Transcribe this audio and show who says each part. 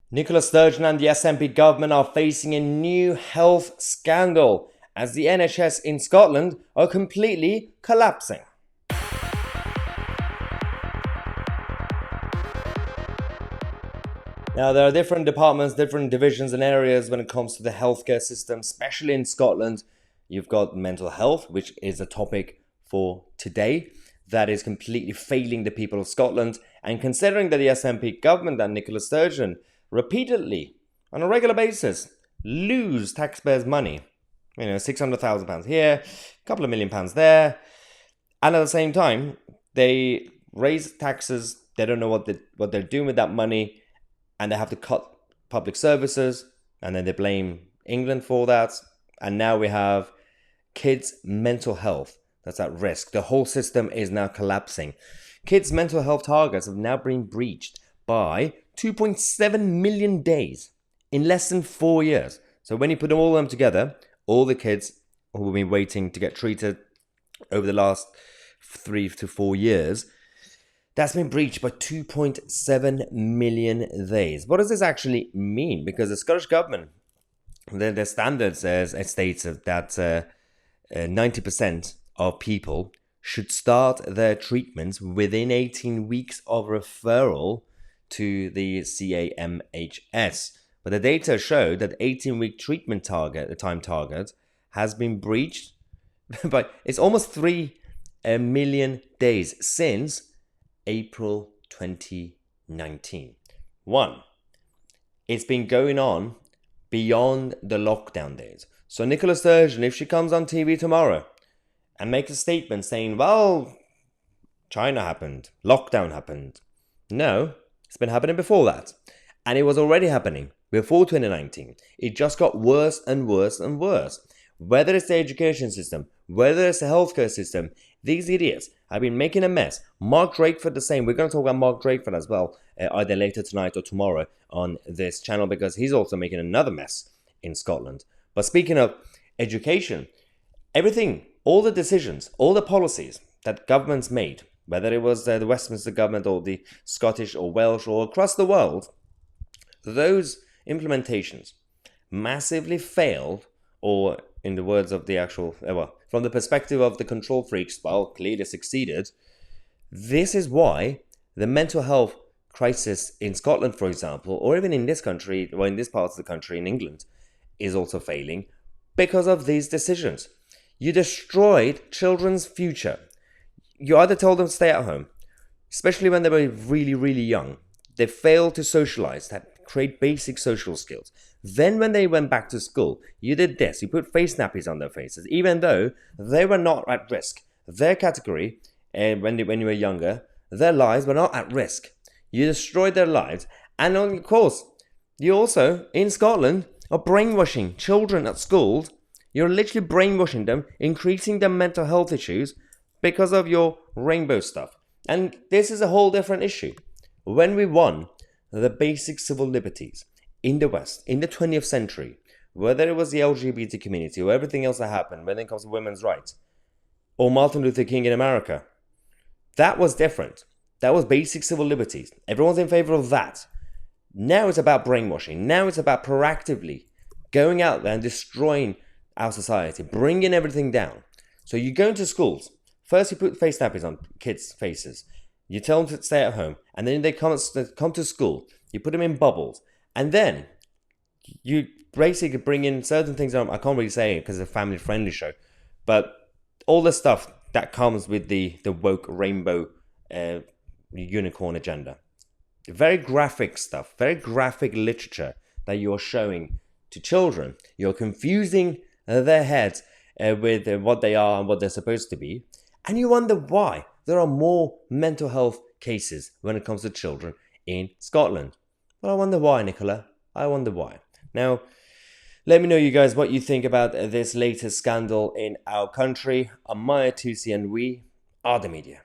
Speaker 1: Nicola Sturgeon and the SNP government are facing a new health scandal as the NHS in Scotland are completely collapsing. Now, there are different departments, different divisions and areas when it comes to the healthcare system, especially in Scotland. You've got mental health, which is a topic for today, that is completely failing the people of Scotland. And considering that the SNP government and Nicola Sturgeon repeatedly, on a regular basis, lose taxpayers' money, £600,000 here, a couple of £1 million there, and at the same time, they raise taxes, they don't know what they're doing with that money, and they have to cut public services, and then they blame England for that. And now we have kids' mental health that's at risk. The whole system is now collapsing. Kids' mental health targets have now been breached by 2.7 million days in less than 4 years. So when you put all of them together, all the kids who have been waiting to get treated over the last 3 to 4 years, that's been breached by 2.7 million days. What does this actually mean? Because the Scottish government, their standards states that 90% of people should start their treatments within 18 weeks of referral to the CAMHS. But the data show that 18-week treatment target, the time target, has been breached by, it's almost 3 million days since April 2019. One, it's been going on beyond the lockdown days. So Nicola Sturgeon, if she comes on TV tomorrow and makes a statement saying, well, China happened, lockdown happened. No, it's been happening before that. And it was already happening before 2019. It just got worse and worse and worse. Whether it's the education system, whether it's the healthcare system, these idiots have been making a mess. Mark Drakeford the same. We're going to talk about Mark Drakeford as well, either later tonight or tomorrow on this channel, because he's also making another mess in Scotland. But speaking of education, everything, all the decisions, all the policies that governments made, whether it was the Westminster government or the Scottish or Welsh or across the world, those implementations massively failed, or in the words of the actual, from the perspective of the control freaks, well, clearly succeeded. This is why the mental health crisis in Scotland, for example, or even in this country, or in this part of the country, in England, is also failing because of these decisions. You destroyed children's future. You either told them to stay at home, especially when they were really, really young. They failed to socialize, that create basic social skills. Then when they went back to school, you did this. You put face nappies on their faces, even though they were not at risk. Their category, when you were younger, their lives were not at risk. You destroyed their lives. And of course, you also, in Scotland, are brainwashing children at schools. You're literally brainwashing them, increasing their mental health issues because of your rainbow stuff. And this is a whole different issue. When we won the basic civil liberties in the West, in the 20th century, whether it was the LGBT community or everything else that happened when it comes to women's rights, or Martin Luther King in America, that was different. That was basic civil liberties. Everyone's in favor of that. Now it's about brainwashing. Now it's about proactively going out there and destroying our society, bringing everything down. So you go into schools. First, you put face nappies on kids' faces. You tell them to stay at home, and then they come to school. You put them in bubbles, and then you basically bring in certain things. I can't really say it because it's a family-friendly show, but all the stuff that comes with the woke rainbow unicorn agenda. Very graphic stuff, very graphic literature that you're showing to children. You're confusing their heads with what they are and what they're supposed to be, and you wonder why there are more mental health cases when it comes to children in Scotland. Well, I wonder why, Nicola. I wonder why. Now, let me know, you guys, what you think about this latest scandal in our country. I'm Tousi, and we are the media.